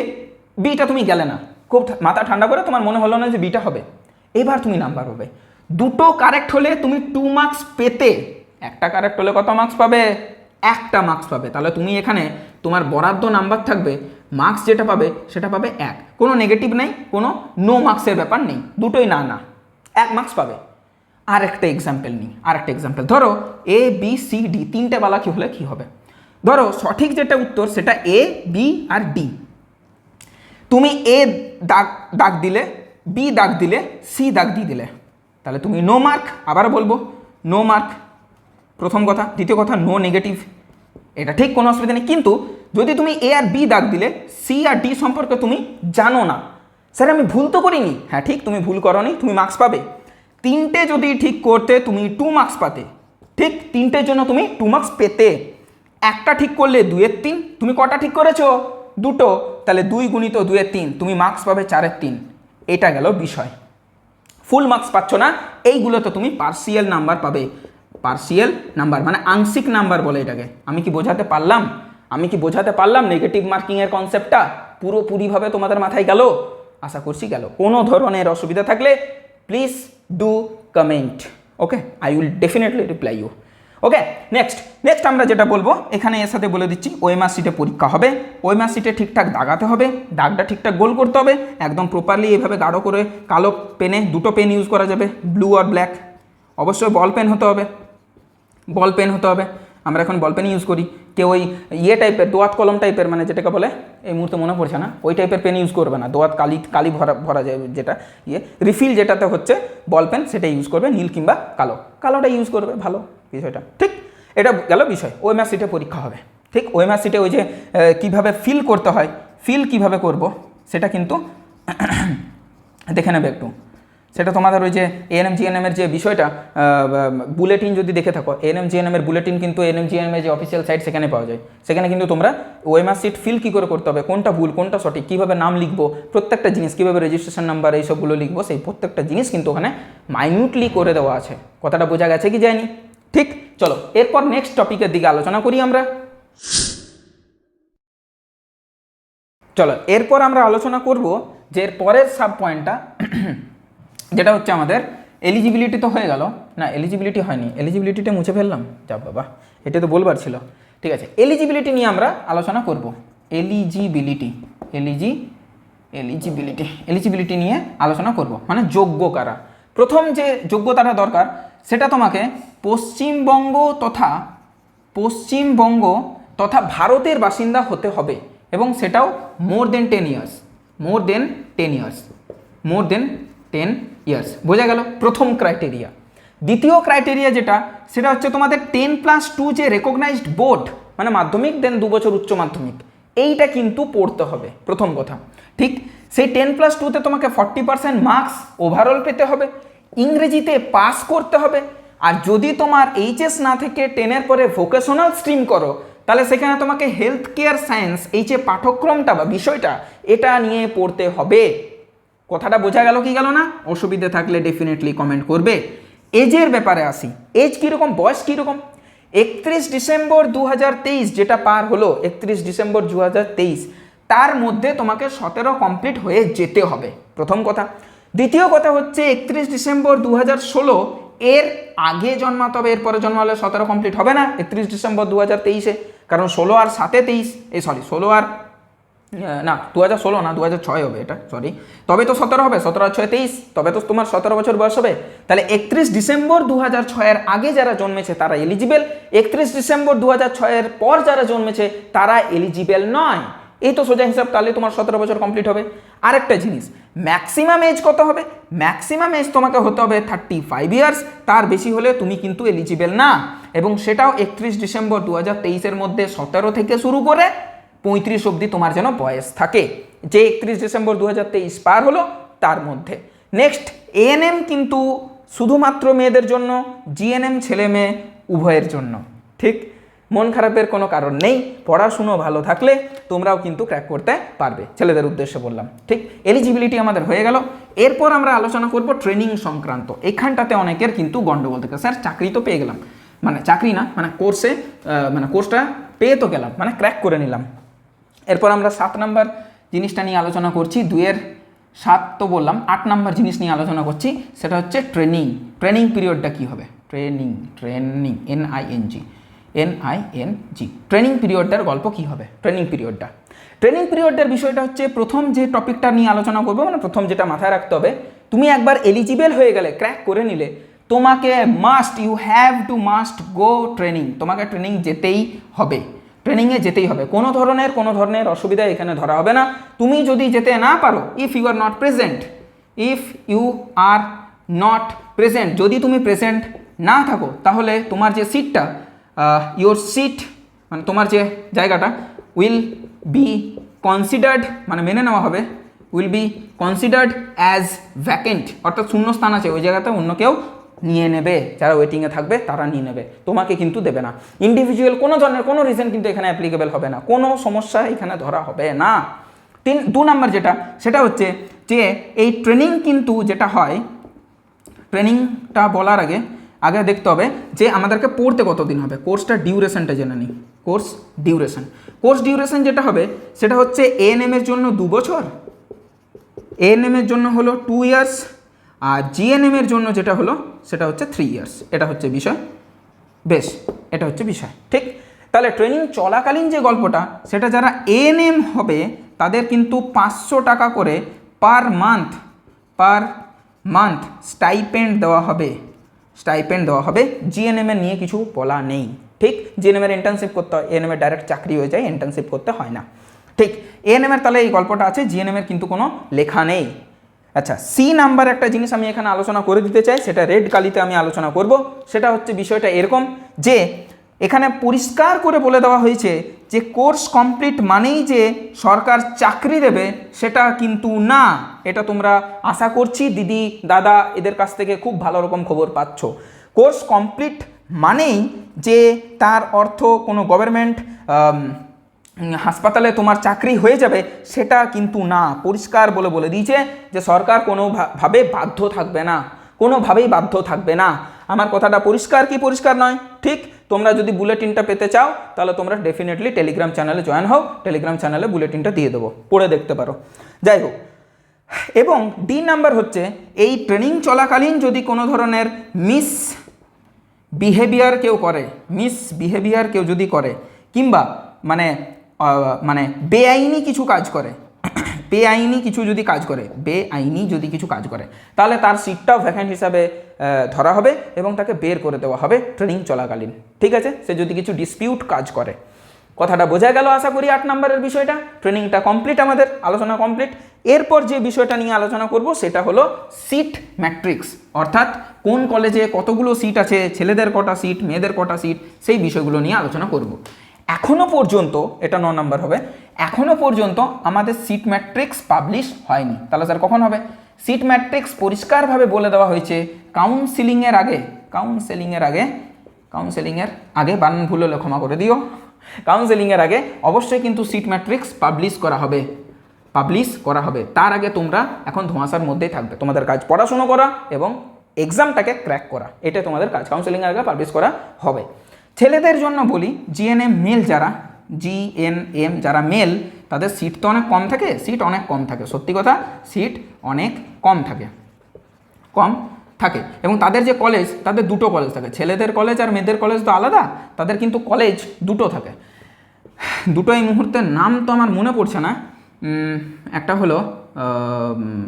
বিটা তুমি গেলে না, খুব মাথা ঠান্ডা করে তোমার মনে হলো না যে বিটা হবে, এবার তুমি নাম্বার পাবে। দুটো কারেক্ট হলে তুমি 2 মার্কস পেতে, একটা কারেক্ট হলে কত মার্কস পাবে? 1টা মার্কস পাবে। তাহলে তুমি এখানে তোমার বরাদ্দ নাম্বার থাকবে, মার্কস যেটা পাবে সেটা পাবে 1। কোনো নেগেটিভ নেই, কোনো নো মার্কসের ব্যাপার নেই, দুটোই না 1 মার্কস পাবে। আর একটা এক্সাম্পল নিই, ধরো এ বি সি ডি 3টে বালা কি হলে কি হবে? ধরো সঠিক যেটা উত্তর সেটা এ বি আর ডি। তুমি এ দাগ দিলে, বি দাগ দিলে, সি দাগ দিয়ে দিলে, তাহলে তুমি নো মার্ক। আবার বলবো নো মার্ক, প্রথম কথা। দ্বিতীয় কথা নো নেগেটিভ, এটা ঠিক, কোনো অসুবিধা নেই। কিন্তু যদি তুমি এ আর বি দাগ দিলে, সি আর ডি সম্পর্কে তুমি জানো না, স্যার আমি ভুল তো করিনি, হ্যাঁ ঠিক তুমি ভুল করোনি, তুমি মার্কস পাবে। 3টে যদি ঠিক করতে তুমি 2 মার্কস পাতে, ঠিক 3টের জন্য তুমি 2 মার্কস পেতে। একটা ঠিক করলে 2-এর 3, তুমি কটা ঠিক করেছো? 2টো, তাহলে 2 গুণিত 2-এর 3, তুমি মার্কস পাবে 4-এর 3। এটা গেল বিষয়। ফুল মার্কস পাচ্ছ না, এইগুলোতে তুমি পার্সিয়াল নাম্বার পাবে। পার্সিয়াল নাম্বার মানে আংশিক নাম্বার বলে এটাকে। আমি কি বোঝাতে পারলাম নেগেটিভ মার্কিংয়ের কনসেপ্টটা পুরোপুরিভাবে তোমাদের মাথায় গেল? আশা করছি গেল। কোনো ধরনের অসুবিধা থাকলে please do comment, okay, I will definitely reply you. Okay, next আমরা যেটা বলবো এখানে এর সাথে বলে দিচ্ছি, ওএমআর শিটে পরীক্ষা হবে, ওএমআর শিটে ঠিকঠাক দাগাতে হবে, দাগটা ঠিকঠাক গোল করতে হবে, একদম প্রপারলি এইভাবে গাঢ় করে কালো পেনে, দুটো পেন ইউজ করা যাবে, ব্লু আর ব্ল্যাক, অবশ্যই বল পেন হতে হবে, আমরা এখন বল পেন ইউজ করি। কেউ ওই টাইপের দোয়াত কলম টাইপের, মানে যেটাকে বলে এই মুহূর্তে মনে পড়ছে না, ওই টাইপের পেন ইউজ করবে না, দোয়াত কালি ভরা যায়, যেটা রিফিল যেটাতে হচ্ছে বল পেন সেটা ইউজ করবে, নীল কিংবা কালোটা ইউজ করবে, ভালো বিষয়টা। ঠিক, এটা গেল বিষয়। ওএমআর শিটে পরীক্ষা হবে। ঠিক, ওএমআর শিটে ওই যে কীভাবে ফিল করতে হয়, কীভাবে করব সেটা কিন্তু দেখে নেবে একটু। সেটা তোমাদের ওই যে এএনএম জিএনএমের যে বিষয়টা, বুলেটিন যদি দেখে থাকো, এএনএম জিএনএমের বুলেটিন কিন্তু এএনএম জিএনএমের যে অফিসিয়াল সাইট সেখানে পাওয়া যায়। সেখানে কিন্তু তোমরা ওএমআর শিট ফিল কী করে করতে হবে, কোনটা ভুল কোনটা সঠিক, কীভাবে নাম লিখবো, প্রত্যেকটা জিনিস কীভাবে রেজিস্ট্রেশন নাম্বার এইসবগুলো লিখবো, সেই প্রত্যেকটা জিনিস কিন্তু ওখানে মাইনিউটলি করে দেওয়া আছে। কথাটা বোঝা গেছে কি যায়নি? ঠিক, চলো এরপর নেক্সট টপিকের দিকে আলোচনা করি আমরা। চলো এরপর আমরা আলোচনা করব যে এর পরের সাব পয়েন্টটা যেটা হচ্ছে আমাদের এলিজিবিলিটি। তো হয়ে গেল না, এলিজিবিলিটি হয়নি, এলিজিবিলিটিটা মুছে ফেললাম, যা বাবা, এটা তো বলবার ছিল। ঠিক আছে, এলিজিবিলিটি নিয়ে আমরা আলোচনা করব। এলিজিবিলিটি নিয়ে আলোচনা করব, মানে যোগ্য কারা। প্রথম যে যোগ্যতাটা দরকার সেটা তোমাকে পশ্চিমবঙ্গ তথা ভারতের বাসিন্দা হতে হবে, এবং সেটাও মোর দেন 10 ইয়ার্স। বোঝা গেল প্রথম ক্রাইটেরিয়া। দ্বিতীয় ক্রাইটেরিয়া যেটা, সেটা হচ্ছে তোমাদের 10+2 যে রেকগনাইজড বোর্ড, মানে মাধ্যমিক দেন 2 বছর উচ্চ মাধ্যমিক, এইটা কিন্তু পড়তে হবে প্রথম কথা। ঠিক, সেই 10+2-তে তোমাকে 40% মার্কস ওভারঅল পেতে হবে, ইংরেজিতে পাস করতে হবে, আর যদি তোমার এইচএস না থেকে 10-এর পরে ভোকেশনাল স্ট্রিম করো, তাহলে সেখানে তোমাকে হেলথ কেয়ার সায়েন্স এই যে পাঠ্যক্রমটা বা বিষয়টা, এটা নিয়ে পড়তে হবে। কথাটা বোঝা গেল কি গেল না? অসুবিধে থাকলে ডেফিনেটলি কমেন্ট করবে। এজের ব্যাপারে আসি, এজ কীরকম, বয়স কীরকম। 31 ডিসেম্বর 2023 যেটা পার হলো, 31 ডিসেম্বর 2023, তার মধ্যে তোমাকে 17 কমপ্লিট হয়ে যেতে হবে, প্রথম কথা। দ্বিতীয় কথা হচ্ছে 31 ডিসেম্বর 2016 এর আগে জন্মাতে হবে, এরপরে জন্মালে 17 কমপ্লিট হবে না 31 ডিসেম্বর 2023-এ, কারণ 16 আর 7-এ 23, 16 আর না 2016 না 2006 হবে এটা, সরি, তবে তো 17 হবে, 17 আর 6 23, তবে তো তোমার 17 বছর বয়স হবে। তাহলে 31 ডিসেম্বর 2006-এর আগে যারা জন্মেছে তারা এলিজিবল, 31 ডিসেম্বর 2006-এর পর যারা জন্মেছে তারা এলিজিবল নয়। এই তো সোজা হিসাব, তাহলে তোমার 17 বছর কমপ্লিট হবে। আরেকটা জিনিস, ম্যাক্সিমাম এজ কত হবে? ম্যাক্সিমাম এজ তোমাকে হতে হবে 35 ইয়ার্স, তার বেশি হলে তুমি কিন্তু এলিজিবল না, এবং সেটাও 31 ডিসেম্বর 2023-এর মধ্যে 17 থেকে শুরু করে 35 অবধি তোমার যেন বয়স থাকে, যে 31 ডিসেম্বর 2023 পার হলো তার মধ্যে। নেক্সট, এএনএম কিন্তু শুধুমাত্র মেয়েদের জন্য, জিএনএম ছেলে মেয়ে উভয়ের জন্য। ঠিক, মন খারাপের কোনো কারণ নেই, পড়াশুনো ভালো থাকলে তোমরাও কিন্তু ক্র্যাক করতে পারবে, ছেলেদের উদ্দেশ্যে বললাম। ঠিক, এলিজিবিলিটি আমাদের হয়ে গেল। এরপর আমরা আলোচনা করব ট্রেনিং সংক্রান্ত। এখানটাতে অনেকের কিন্তু গন্ডগোল থাকে, স্যার চাকরি তো পেয়ে গেলাম, মানে চাকরি না, মানে কোর্সটা পেয়ে তো গেলাম, মানে ক্র্যাক করে নিলাম। এরপর আমরা 7 নাম্বার জিনিসটা নিয়ে আলোচনা করছি, 2-এর 7 তো বললাম, 8 নাম্বার জিনিস নিয়ে আলোচনা করছি, সেটা হচ্ছে ট্রেনিং পিরিয়ডটা কী হবে। ট্রেনিং ট্রেনিং পিরিয়ডটার গল্প কী হবে। ট্রেনিং পিরিয়ডটার বিষয়টা হচ্ছে, প্রথম যে টপিকটা নিয়ে আলোচনা করবো, মানে প্রথম যেটা মাথায় রাখতে হবে, তুমি একবার এলিজিবল হয়ে গেলে, ক্র্যাক করে নিলে, তোমাকে মাস্ট গো ট্রেনিং, তোমাকে ট্রেনিং যেতেই হবে, ট্রেনিংয়ে যেতেই হবে। কোনো ধরনের অসুবিধা এখানে ধরা হবে না। তুমি যদি যেতে না পারো, if you are not present, যদি তুমি প্রেজেন্ট না থাকো, তাহলে তোমার যে সিটটা, ইয়োর সিট, মানে তোমার যে জায়গাটা, উইল বি কনসিডার্ড, মানে মেনে নেওয়া হবে, will be considered as vacant, অর্থাৎ শূন্য স্থান আছে ওই জায়গাতে, অন্য কেউ নিয়ে নেবে, যারা ওয়েটিংয়ে থাকবে তারা নিয়ে নেবে, তোমাকে কিন্তু দেবে না। ইন্ডিভিজুয়াল কোনো ধরনের কোনো রিজন কিন্তু এখানে অ্যাপ্লিকেবল হবে না, কোনো সমস্যা এখানে ধরা হবে না। 2 নাম্বার যেটা, সেটা হচ্ছে যে এই ট্রেনিং কিন্তু যেটা হয়, ট্রেনিংটা বলার আগে দেখতে হবে যে আমাদেরকে পড়তে কতদিন হবে। কোর্সটা ডিউরেশনটা জেনে নিই। কোর্স ডিউরেশন যেটা হবে, সেটা হচ্ছে এএনএমের জন্য 2 বছর, এএনএমের জন্য হলো 2 ইয়ার্স, আর জিএনএমের জন্য যেটা হলো সেটা হচ্ছে 3 ইয়ার্স। এটা হচ্ছে বিষয়। বেশ, এটা হচ্ছে বিষয়, ঠিক। তাহলে ট্রেনিং চলাকালীন যে গল্পটা, সেটা যারা এএনএম হবে তাদের কিন্তু 500 টাকা করে পার মান্থ স্টাইপেন্ড দেওয়া হবে, জিএনএম এর নিয়ে কিছু বলা নেই, ঠিক। জিএনএম এর ইন্টার্নশিপ করতে হয়, এএনএম এর ডাইরেক্ট চাকরি হয়ে যায়, ইন্টার্নশিপ করতে হয় না, ঠিক। এএনএম এর তাহলে এই গল্পটা আছে, জিএনএম এর কিন্তু কোনো লেখা নেই। আচ্ছা, সি নাম্বার একটা জিনিস আমি এখানে আলোচনা করে দিতে চাই, সেটা রেড কালিতে আমি আলোচনা করব। সেটা হচ্ছে বিষয়টা এরকম যে এখানে পরিষ্কার করে বলে দেওয়া হয়েছে যে কোর্স কমপ্লিট মানেই যে সরকার চাকরি দেবে, সেটা কিন্তু না। এটা তোমরা আশা করছি দিদি দাদা এদের কাছ থেকে খুব ভালো রকম খবর পাচ্ছ। কোর্স কমপ্লিট মানেই যে তার অর্থ কোনো গভর্নমেন্ট হাসপাতালে তোমার চাকরি হয়ে যাবে, সেটা কিন্তু না। পরিষ্কার বলে দিয়েছে যে সরকার কোনোভাবে বাধ্য থাকবে না, কোনোভাবেই বাধ্য থাকবে না। আমার কথাটা পরিষ্কার কি পরিষ্কার নয়? ঠিক। তোমরা যদি বুলেটিনটা পেতে চাও তাহলে তোমরা ডেফিনেটলি টেলিগ্রাম চ্যানেলে জয়েন হও, টেলিগ্রাম চ্যানেলে বুলেটিনটা দিয়ে দেবো, পড়ে দেখতে পারো। যাই হোক, এবং ডি নাম্বার হচ্ছে এই ট্রেনিং চলাকালীন যদি কোনো ধরনের মিসবিহেভিয়ার কেউ যদি করে, কিংবা মানে বেআইনি কিছু কাজ করে, তাহলে তার সিটটাও ভ্যাকেন্ট হিসাবে ধরা হবে এবং তাকে বের করে দেওয়া হবে ট্রেনিং চলাকালীন, ঠিক আছে। সে যদি কিছু ডিসপিউট কাজ করে। কথাটা বোঝা গেল আশা করি 8 নম্বরের বিষয়টা। ট্রেনিংটা কমপ্লিট, আমাদের আলোচনা কমপ্লিট। এরপর যে বিষয়টা নিয়ে আলোচনা করব সেটা হলো সিট ম্যাট্রিক্স, অর্থাৎ কোন কলেজে কতগুলো সিট আছে, ছেলেদের কটা সিট, মেয়েদের কটা সিট, সেই বিষয়গুলো নিয়ে আলোচনা করব। এখনো পর্যন্ত, এটা 9 নম্বর হবে, এখনো পর্যন্ত আমাদের সিট ম্যাট্রিক্স পাবলিশ হয়নি। তাহলে স্যার কখন হবে? সিট ম্যাট্রিক্স পরিষ্কারভাবে বলে দেওয়া হয়েছে কাউন্সিলিংয়ের আগে, বানান ভুল হলে ক্ষমা করে দিও। কাউন্সিলিংয়ের আগে অবশ্যই কিন্তু সিট ম্যাট্রিক্স পাবলিশ করা হবে। তার আগে তোমরা এখন ধোঁয়াশার মধ্যেই থাকবে। তোমাদের কাজ পড়াশুনো করা এবং এক্সামটাকে ক্র্যাক করা, এটা তোমাদের কাজ। কাউন্সিলিংয়ের আগে পাবলিশ করা হবে। ছেলেদের জন্য বলি, জিএনএম যারা মেল, তাদের সিট তো অনেক কম থাকে, সত্যি কথা, সিট অনেক কম থাকে। এবং তাদের যে কলেজ, তাদের দুটো কলেজ থাকে, ছেলেদের কলেজ আর মেয়েদের কলেজ তো আলাদা, তাদের কিন্তু কলেজ দুটো থাকে। দুটো এই মুহূর্তে নাম তো আমার মনে পড়ছে না, একটা হলো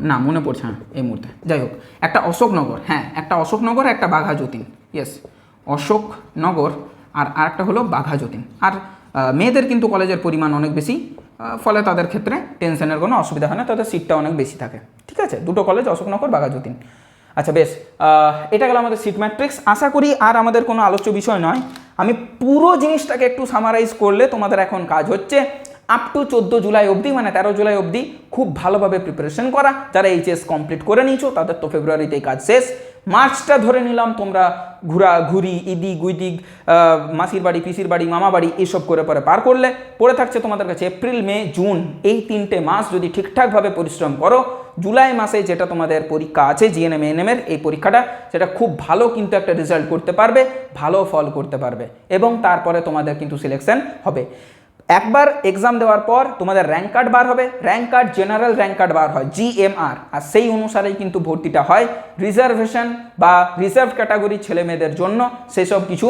না মনে পড়ছে না এই মুহূর্তে। যাই হোক, একটা অশোকনগর, একটা বাঘা যতীন, অশোকনগর, আর আরেকটা হলো বাঘা যতীন। আর মেয়েদের কিন্তু কলেজের পরিমাণ অনেক বেশি, ফলে তাদের ক্ষেত্রে টেনশনের কোনো অসুবিধা হয় না, তাদের সিটটা অনেক বেশি থাকে, ঠিক আছে। দুটো কলেজ, অশোকনগর, বাঘা যতীন। আচ্ছা বেশ, এটা গেল আমাদের সিট ম্যাট্রিক্স। আশা করি আর আমাদের কোনো আলোচ্য বিষয় নয়। আমি পুরো জিনিসটাকে একটু সামারাইজ করলে তোমাদের এখন কাজ হচ্ছে আপ টু 14 জুলাই অবধি, মানে 13 জুলাই অবধি খুব ভালোভাবে প্রিপারেশন করা। যারা এইচএস কমপ্লিট করে নিয়েছো তাদের তো ফেব্রুয়ারিতেই কাজ শেষ। মার্চটা ধরে নিলাম তোমরা ঘুরাঘুরি, ইদিক উইদিক, মাসির বাড়ি, পিসির বাড়ি, মামা বাড়ি, এইসব করে পরে পার করলে। পড়ে থাকছে তোমাদের কাছে এপ্রিল, মে, জুন, এই 3টে মাস যদি ঠিকঠাকভাবে পরিশ্রম করো, জুলাই মাসে যেটা তোমাদের পরীক্ষা আছে জিএনএম এএনএমের এই পরীক্ষাটা, সেটা খুব ভালো কিন্তু একটা রেজাল্ট করতে পারবে, ভালো ফল করতে পারবে, এবং তারপরে তোমাদের কিন্তু সিলেকশন হবে। একবার এক্সাম দেওয়ার পর তোমাদের র্যাঙ্ক কার্ড বার হবে, rank card general rank card বার হয় জিএমআর, আর সেই অনুসারেই কিন্তু ভর্তিটা হয়। রিজার্ভেশন বা রিজার্ভ ক্যাটাগরি ছেলে মেয়েদের জন্য সেসব কিছু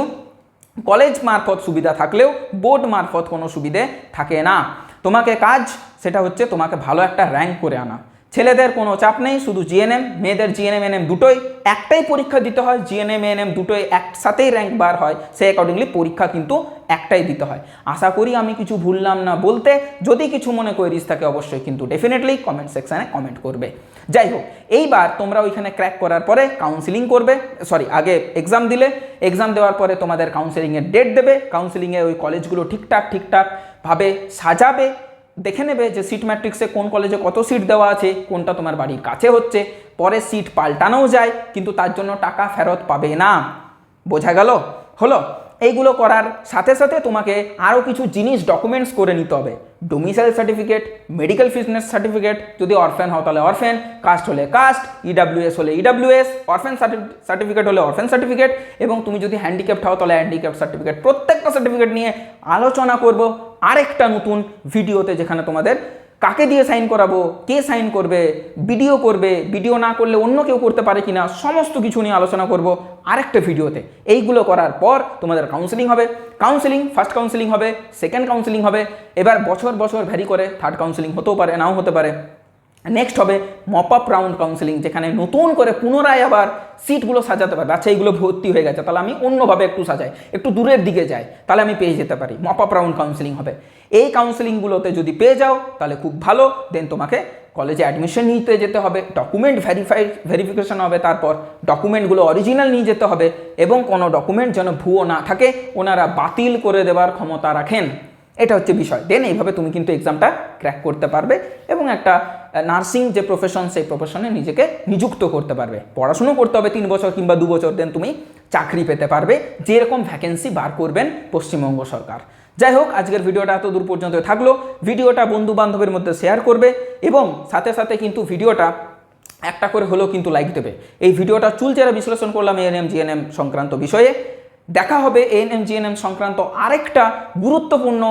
কলেজ মারফত সুবিধা থাকলেও বোর্ড মারফত কোনো সুবিধে থাকে না। তোমাকে কাজ সেটা হচ্ছে তোমাকে ভালো একটা র্যাঙ্ক করে আনা। ছেলেদের কোনো চাপ নেই, শুধু জিএনএম, মেয়েদের জিএনএম এএনএম দুটোই একটাই পরীক্ষা দিতে হয়, জিএনএম এএনএম দুটোই একসাথেই র্যাঙ্ক বার হয়, সেই অ্যাকর্ডিংলি পরীক্ষা কিন্তু একটাই দিতে হয়। আশা করি আমি কিছু ভুললাম না বলতে। যদি কিছু মনে করিস থাকে অবশ্যই কিন্তু ডেফিনেটলি কমেন্ট সেকশানে কমেন্ট করবে। যাই হোক, এইবার তোমরা ওইখানে ক্র্যাক করার পরে কাউন্সিলিং করবে, আগে এক্সাম দিলে, এক্সাম দেওয়ার পরে তোমাদের কাউন্সিলিংয়ের ডেট দেবে। কাউন্সিলিংয়ে ওই কলেজগুলো ঠিকঠাকভাবে সাজাবে, দেখে নেবে যে সিট ম্যাট্রিক্সে কোন কলেজে কত সিট দেওয়া আছে, কোনটা তোমার বাড়ির কাছে হচ্ছে। পরে সিট পাল্টানোও যায়, কিন্তু তার জন্য টাকা ফেরত পাবে না। বোঝা গেল? হলো? এইগুলো করার সাথে সাথে তোমাকে আরও কিছু জিনিস ডকুমেন্টস করে নিতে হবে। Domicile certificate, medical fitness certificate, যদি অরফ্যান হও তাহলে অরফ্যান, কাস্ট হলে কাস্ট, ইডাব্লিউএস হলে ইডাব্লিউএস, অরফ্যান সার্টিফিকেট হলে অরফ্যান সার্টিফিকেট, এবং তুমি যদি হ্যান্ডিক্যাপ্ট হও তাহলে হ্যান্ডিক্যাপ্ট সার্টিফিকেট। প্রত্যেকটা সার্টিফিকেট নিয়ে আলোচনা করব আরেকটা নতুন ভিডিওতে, যেখানে তোমাদের কাকে দিয়ে সাইন করাবো, কে সাইন করবে, ভিডিও করবে, ভিডিও না করলে অন্য কেউ করতে পারে কিনা, সমস্ত কিছু নিয়ে আলোচনা করব আরেকটা ভিডিওতে। এইগুলো করার পর তোমাদের কাউন্সেলিং হবে। কাউন্সেলিং, ফার্স্ট কাউন্সেলিং হবে, সেকেন্ড কাউন্সেলিং হবে, এবার বছর বছর ভ্যারি করে থার্ড কাউন্সেলিং হতেও পারে, নাও হতে পারে। নেক্সট হবে মপ আপ রাউন্ড কাউন্সেলিং, যেখানে নতুন করে পুনরায় আবার সিটগুলো সাজাতে পারবে। আচ্ছা এইগুলো ভর্তি হয়ে গেছে, তাহলে আমি অন্যভাবে একটু সাজাই, একটু দূরের দিকে যাই, তাহলে আমি পেয়ে যেতে পারি। মপ আপ রাউন্ড কাউন্সেলিং হবে। এই কাউন্সেলিংগুলোতে যদি পেয়ে যাও তাহলে খুব ভালো। দেন তোমাকে কলেজে অ্যাডমিশন নিতে যেতে হবে, ডকুমেন্ট ভেরিফিকেশন হবে, তারপর ডকুমেন্টগুলো অরিজিনাল নিয়ে যেতে হবে, এবং কোনো ডকুমেন্ট যেন ভুয়ো না থাকে, ওনারা বাতিল করে দেওয়ার ক্ষমতা রাখেন। এটা হচ্ছে বিষয়। দেন এইভাবে তুমি কিন্তু এক্সামটা ক্র্যাক করতে পারবে এবং একটা নার্সিং যে প্রফেশন, সেই প্রফেশনে নিজেকে নিযুক্ত করতে পারবে। পড়াশুনো করতে হবে 3 বছর কিংবা 2 বছর, দেন তুমি চাকরি পেতে পারবে, যেরকম ভ্যাকেন্সি বার করবেন পশ্চিমবঙ্গ সরকার। যাই হোক, আজকের ভিডিওটা এত দূর পর্যন্ত থাকলো। ভিডিওটা বন্ধু বান্ধবের মধ্যে শেয়ার করবে এবং সাথে সাথে কিন্তু ভিডিওটা একটা করে হলেও কিন্তু লাইক দেবে। এই ভিডিওটা চুলচেরা বিশ্লেষণ করলাম এএনএম জিএনএম সংক্রান্ত বিষয়ে। দেখা হবে এএনএম জিএনএম সংক্রান্ত আরেকটা গুরুত্বপূর্ণ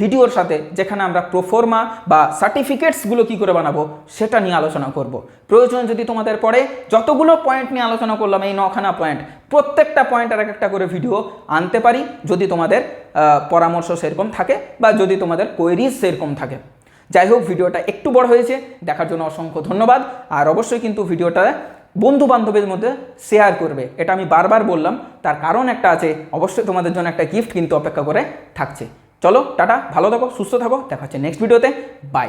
ভিডিওর সাথে, যেখানে আমরা প্রোফর্মা বা সার্টিফিকেটসগুলো কী করে বানাবো সেটা নিয়ে আলোচনা করব। প্রয়োজন যদি তোমাদের পড়ে, যতগুলো পয়েন্ট নিয়ে আলোচনা করলাম, এই 9খানা পয়েন্ট, প্রত্যেকটা পয়েন্টের এক একটা করে ভিডিও আনতে পারি, যদি তোমাদের পরামর্শ সেরকম থাকে বা যদি তোমাদের কোয়েরিজ সেরকম থাকে। যাই হোক, ভিডিওটা একটু বড় হয়েছে, দেখার জন্য অসংখ্য ধন্যবাদ। আর অবশ্যই কিন্তু ভিডিওটা বন্ধু বান্ধবের মধ্যে শেয়ার করবে, এটা আমি বারবার বললাম, তার কারণ একটা আছে। অবশ্যই তোমাদের জন্য একটা গিফট কিন্তু অপেক্ষা করে থাকছে। চলো টাটা, ভালো থাকো, সুস্থ থাকো, দেখা হচ্ছে নেক্সট ভিডিওতে। বাই।